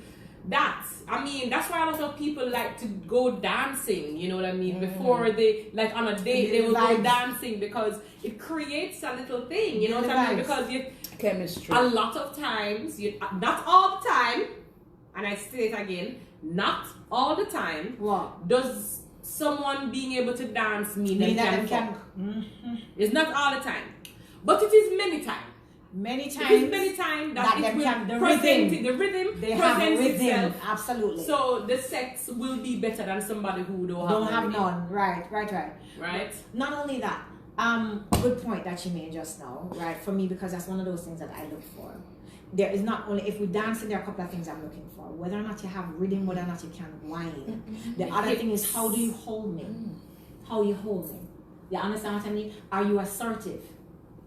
that, I mean, that's why a lot of people like to go dancing, you know what I mean? Before they, like on a date, they will go dancing because it creates a little thing, you know what I mean? Because chemistry. A lot of times, not all the time, and I say it again, not all the time, does someone being able to dance mean them can fuck. It's not all the time. But it is many times. Many times that it will present the rhythm. They have a rhythm, itself. absolutely. So the sex will be better than somebody who don't have none. Right. Right. Not only that, good point that you made just now, right? For me, because that's one of those things that I look for. There is not only, if we dance, there are a couple of things I'm looking for. Whether or not you have rhythm, whether or not you can whine. The other thing is, how do you hold me? How you hold me? You understand what I mean? Are you assertive?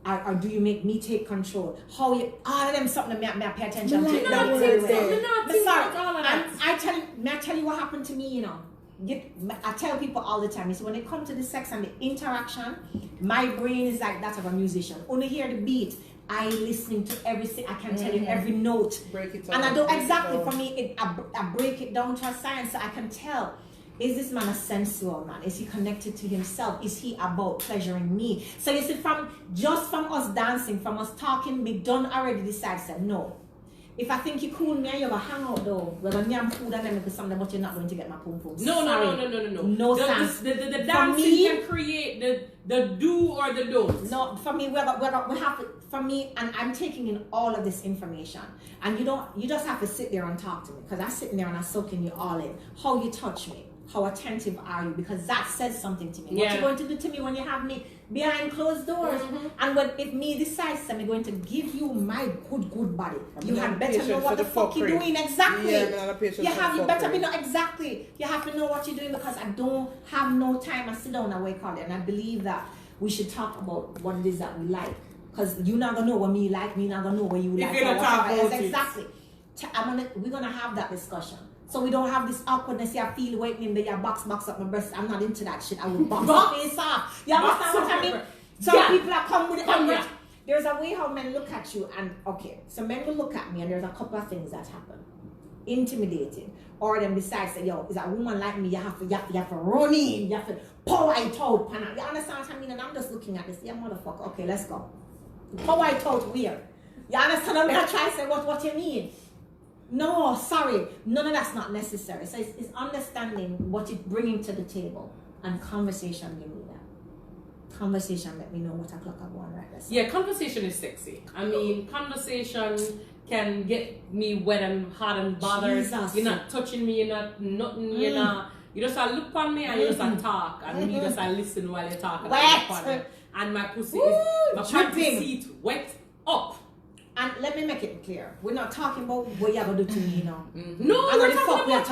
Or do you make me take control? How you, all of them something that I pay attention to. I tell you what happened to me, you know. I tell people all the time, when it comes to the sex and the interaction, my brain is like that of a musician. Only hear the beat. I listening to everything. I can tell you every note. Break it down. And I do exactly, for me, I break it down to a science so I can tell. Is this man a sensual man? Is he connected to himself? Is he about pleasuring me? So you see, from us dancing, from us talking, we done already decide, said no. If I think you cool me and you're gonna hang out though, we're gonna yam food and then make something, but you're not going to get my pum pum. No. No sense. The dancing can create the do or the don't. No, for me, we have to, for me, and I'm taking in all of this information, and you just have to sit there and talk to me, because I'm sitting there and I'm soaking you all in. How you touch me. How attentive are you? Because that says something to me. What you're going to do to me when you have me behind closed doors. And if me decides that I'm going to give you my good body, you had better know what the fuck you're doing exactly. You better be know exactly. You have to know what you're doing, because I don't have no time. I sit down and wake up, and I believe that we should talk about what it is that we like. Because you're not gonna know what me like, me not gonna know what you like. If you're talk about exactly. We're gonna have that discussion. So we don't have this awkwardness. You feel waiting that you box up my breast. I'm not into that shit. I will box my face off. You understand what I mean? Some people are come with it. There's a way how men look at you, and so men will look at me, and there's a couple of things that happen. Intimidating, or them decides that is a woman like me, you have to run in, you have to power it out. You understand what I mean? And I'm just looking at this. Yeah, motherfucker. Okay, let's go. Power it out where? You understand? I'm gonna try to say what you mean. No, sorry. None of that's not necessary. So it's understanding what you're bringing to the table, and conversation give me that. Conversation let me know what o'clock I'm going right. Yeah, conversation is sexy. I mean, conversation can get me wet and hot and bothered. Jesus. You're not touching me, you're not nothing, you're not. You just look on me and you just talk, and you just listen while you're talking. And my pussy my panty seat wet up. And let me make it clear. We're not talking about what you're going to do to me, you know. No, we're talking about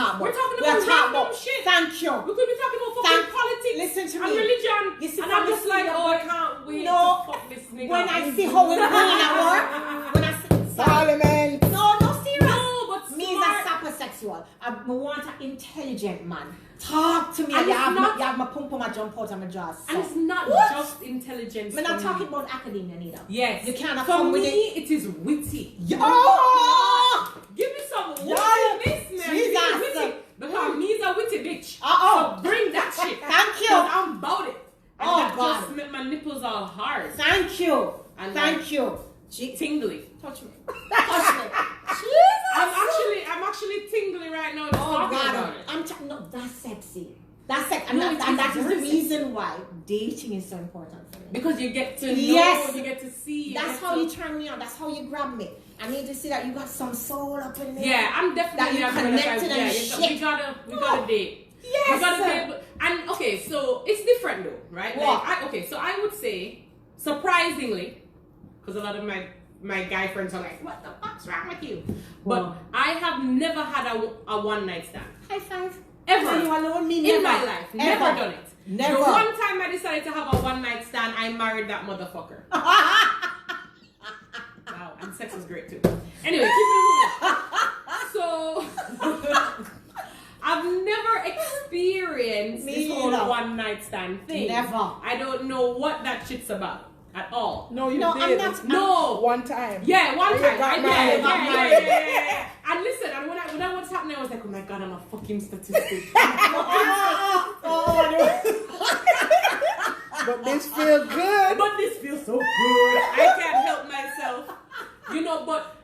random shit. Thank you. We could be talking about fucking politics. Listen to and me. Religion. You see, and I'm just like, I can't wait to fuck this nigga. When I see how we're going at work, when I see Parliament. No, serious. No, but me is a saposexual. I want an intelligent man. Talk to me. You have my pum pum, my jump out, and my jaws. And it's not just intelligence. We're not talking about academia neither. Yes. You cannot come with it is witty. Oh! Give me some wittiness, man. Jesus. Because me's a witty bitch. So bring that shit. Thank you. I'm about it. And that God. just make my nipples all hard. Thank you. And thank you. Tingly. Touch me. I'm actually tingly right now. Oh God, no, that's sexy. That's sexy, and that is the reason why dating is so important for me. Because you get to know, you get to see. That's how you turn me on. That's how you grab me. I need to see that you got some soul up in there. Yeah, I'm definitely that you connected and shit. We gotta date. Yes. We gotta date. And okay, so it's different though, right? What? Like, so I would say, surprisingly, because a lot of my my guy friends are like, what the fuck's wrong with you? But I have never had a one night stand. High five. Ever. You alone, me in never. my life. Ever. Never done it. Never. The one time I decided to have a one night stand, I married that motherfucker. Wow, and sex was great too. Anyway, keep moving. So I've never experienced this whole one night stand thing. Never. I don't know what that shit's about at all. No, you No, did. I'm not. One time. Yeah, one time. got married. Yeah. And listen, and when I was happening, I was like, oh my god, I'm a fucking statistic. But this feels good. But this feels so good. I can't help myself. You know, but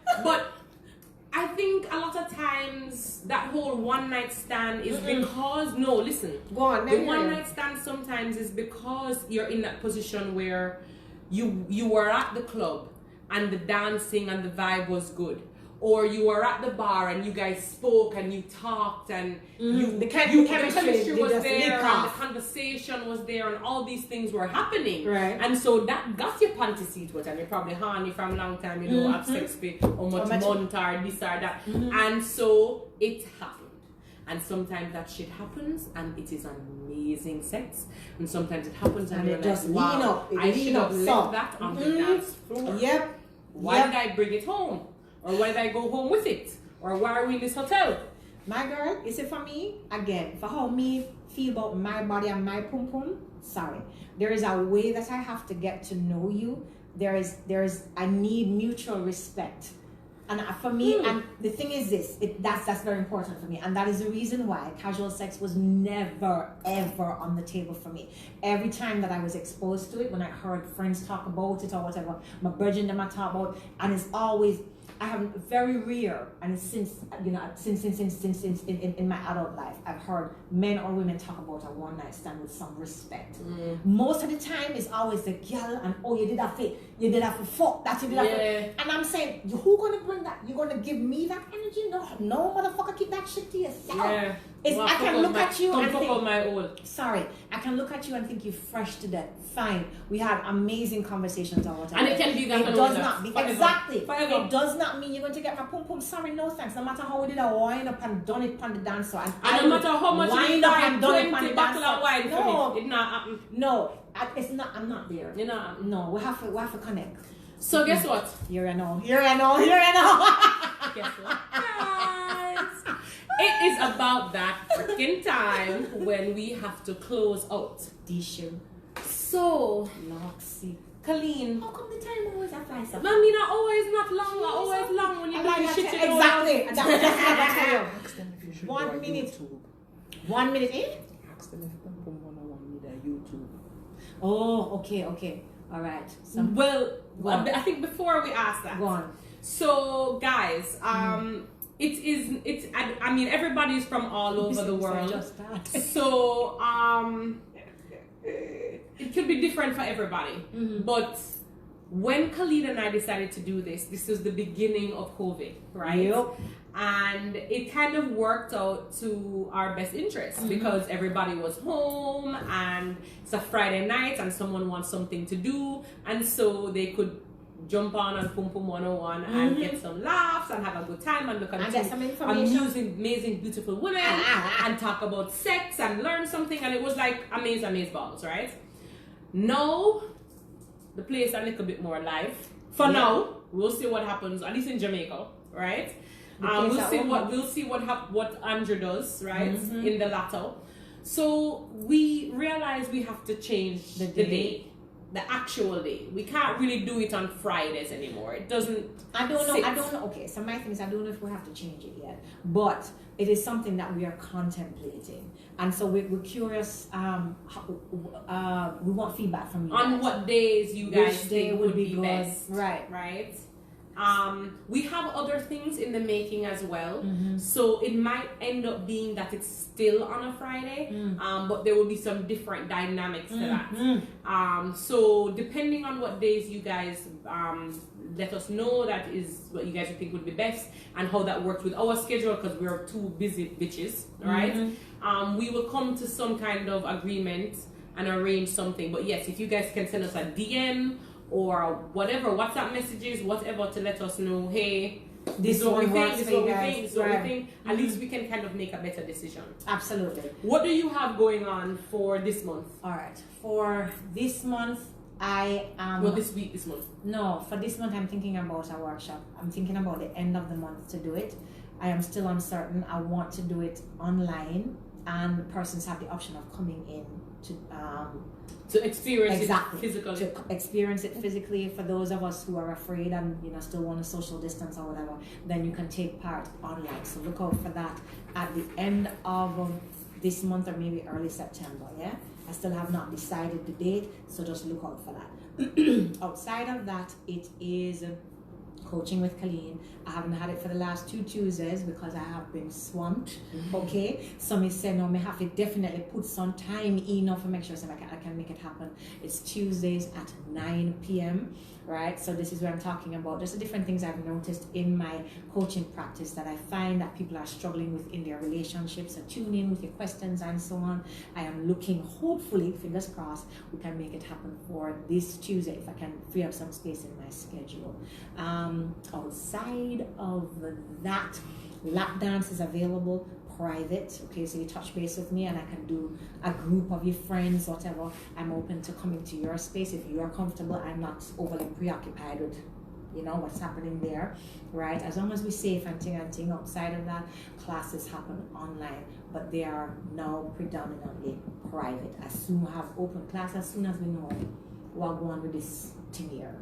I think a lot of times that whole one night stand is because Go on, the one night stand sometimes is because you're in that position where you were at the club and the dancing and the vibe was good. Or you were at the bar and you guys spoke and you talked and the chemistry was there and the conversation was there and all these things were happening. Right. And so that got your panty seat wet and you're probably horny from a long time, you know, have sex with how much month or this or that. And so it happened. And sometimes that shit happens and it is amazing sex. And sometimes it happens and you're it like, just wow, I should have left that on the dance floor. Yep. Why did I bring it home? Or why did I go home with it? Or why are we in this hotel? My girl, is it for me? Again, for how me feel about my body and my pum pum, sorry. There is a way that I have to get to know you. I need mutual respect. And for me, and the thing is this, that's very important for me. And that is the reason why casual sex was never, ever on the table for me. Every time that I was exposed to it, when I heard friends talk about it or whatever, my virgin them I talk about, and it's always, I have very rare, and since in my adult life, I've heard men or women talk about a one night stand with some respect. Most of the time, it's always the girl and you did that for fuck, that you did that for. And I'm saying, who gonna bring that? You gonna give me that energy? No, motherfucker, keep that shit to yourself. Yeah. I can look at you and think, my own. sorry, I can look at you and think you're fresh to death. Fine, we had amazing conversations or whatever. And it can be that. It does not be forever. exactly. Forever. It does not mean you're going to get my pum pum. Sorry, no thanks. No matter how we did a wind up and done it on the dance floor, and no matter how much wind up and done it on the dance floor. Wine no, it not happen. No, it's not. I'm not there. You know. No, we have to connect. So guess what? Here I know. Guess what, guys? It is about that freaking time when we have to close out. Dishu. So, Loxy. Caleen. How come the time always flies so? I mean, I always not long, I always long when you do the shit. Exactly. That's what I tell you. Ask them if you should 1 go on minute. YouTube. 1 minute in? Ask them if Pum Pum 101 need a YouTube. Oh, okay. All right. Well, I think before we ask that. Go on. So, guys, I mean, everybody's from all over the world. So, it could be different for everybody. But when Caleen and I decided to do this was the beginning of COVID, right? Yep. And it kind of worked out to our best interest because everybody was home and it's a Friday night and someone wants something to do, and so they could jump on Pum Pum 101 and get some laughs and have a good time and look at some information. amazing, beautiful women and talk about sex and learn something, and it was like amaze balls, right? Now the place is a little bit more live. For now, we'll see what happens, at least in Jamaica, right? We'll see what Andrew does, right? In the latter. So we realize we have to change the day. The actual day. We can't really do it on Fridays anymore. It doesn't. I don't know. Okay, so my thing is, I don't know if we have to change it yet, but it is something that we are contemplating, and so we're curious. We want feedback from you on guys. What days you guys think would be good. best, right? We have other things in the making as well, so it might end up being that it's still on a Friday, but there will be some different dynamics to that. So depending on what days you guys let us know, that is what you guys would think would be best, and how that works with our schedule, because we're two busy bitches, right? We will come to some kind of agreement and arrange something. But yes, if you guys can send us a DM or whatever, WhatsApp messages, whatever, to let us know, hey, this is what we think, this is what we think, this is what we think. At least we can kind of make a better decision. Absolutely. What do you have going on for this month? All right. For this month, I am... Well, this week, this month. No, for this month, I'm thinking about a workshop. I'm thinking about the end of the month to do it. I am still uncertain. I want to do it online, and the persons have the option of coming in to experience it physically. To experience it physically. For those of us who are afraid and still want to social distance or whatever, then you can take part online. So look out for that at the end of this month or maybe early September. Yeah, I still have not decided the date, so just look out for that. Outside of that, it is coaching with Caleen. I haven't had it for the last 2 Tuesdays because I have been swamped. Okay, so me say no, me have to definitely put some time in to make sure I can make it happen. It's Tuesdays at 9 p.m. right? So this is where I'm talking about just the different things I've noticed in my coaching practice that I find that people are struggling with in their relationships. So tune in with your questions and so on. I am looking, hopefully, fingers crossed, we can make it happen for this Tuesday if I can free up some space in my schedule. Outside of that, lap dance is available private. Okay, so you touch base with me and I can do a group of your friends, whatever. I'm open to coming to your space if you are comfortable. I'm not overly preoccupied with what's happening there, right? As long as we're safe and thing outside of that, classes happen online, but they are now predominantly private. As soon as we have open class, as soon as we know what going on with this thing here.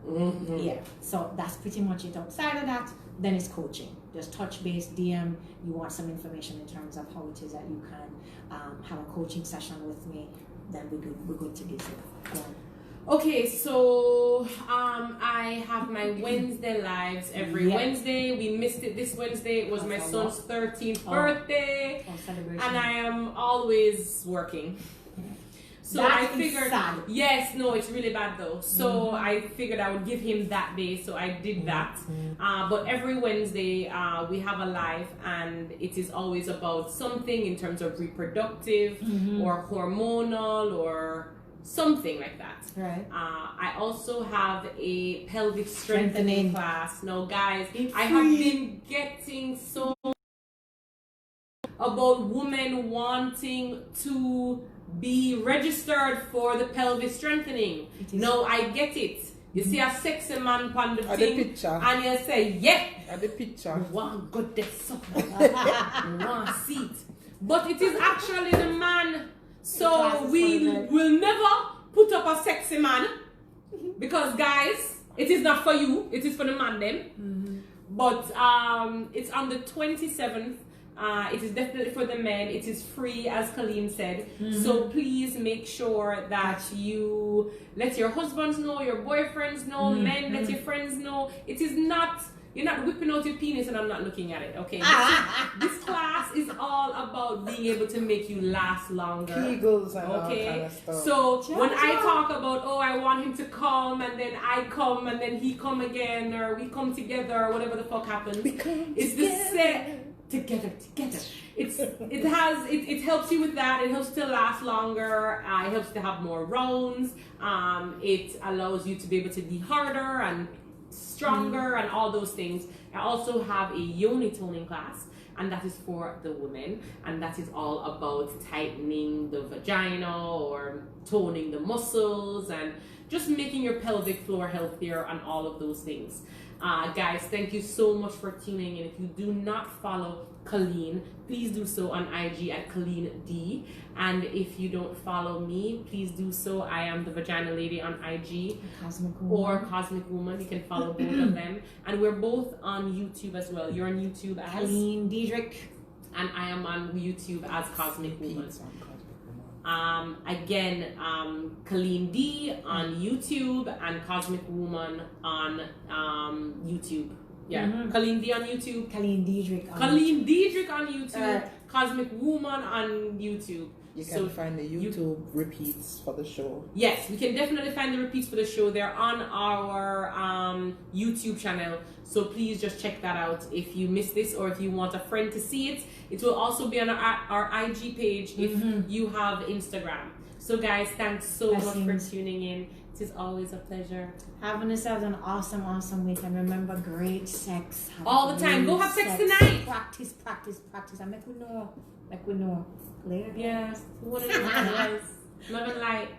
Yeah, so that's pretty much it. Outside of that, then it's coaching. Just touch base, DM, you want some information in terms of how it is that you can have a coaching session with me, then we're good to get it. Okay, so I have my Wednesday lives every Wednesday. We missed it this Wednesday. It was my son's 13th birthday, and I am always working. So I figured, yes, no, it's really bad though. So I figured I would give him that day, so I did that. But every Wednesday we have a live, and it is always about something in terms of reproductive or hormonal or something like that. Right. I also have a pelvic strengthening class. Now, guys, I have been getting so about women wanting to be registered for the pelvic strengthening. No, I get it. You see a sexy man on the thing, and you say, yeah, at the picture, you want good this, you want seat, but it is actually the man. So we will never put up a sexy man, because guys, it is not for you, it is for the man them. But it's on the 27th. It is definitely for the men. It is free, as Caleen said. So please make sure that you let your husbands know, your boyfriends know, men, let your friends know. It is not, you're not whipping out your penis and I'm not looking at it, okay? This class is all about being able to make you last longer. Kegels and all kind of stuff. So when I talk about, oh, I want him to come, and then I come, and then he come again, or we come together, or whatever the fuck happens, it's the set. Together. It helps you with that. It helps to last longer. It helps to have more rounds. It allows you to be able to be harder and stronger and all those things. I also have a yoni toning class, and that is for the women, and that is all about tightening the vagina or toning the muscles and just making your pelvic floor healthier and all of those things. Guys, thank you so much for tuning in. If you do not follow Caleen, please do so on IG at Caleen D. And if you don't follow me, please do so. I am the Vagina Lady on IG or Cosmic Woman. You can follow both of them. And we're both on YouTube as well. You're on YouTube as Caleen Dierdrick, and I am on YouTube as Cosmic Woman. Again, Caleen D on YouTube and Cosmic Woman on YouTube. Yeah, Caleen D on YouTube. Caleen Diedrick. Caleen Dierdrick on YouTube. Cosmic Woman on YouTube. You can find the YouTube repeats for the show. Yes, we can definitely find the repeats for the show. They're on our YouTube channel. So please just check that out if you missed this, or if you want a friend to see it. It will also be on our IG page if you have Instagram. So guys, thanks so much for tuning in. It is always a pleasure. Having yourselves an awesome weekend. Remember, great sex. All the time. Go have sex tonight. Practice. And make we know. Later. Yes. What it is. Love and light.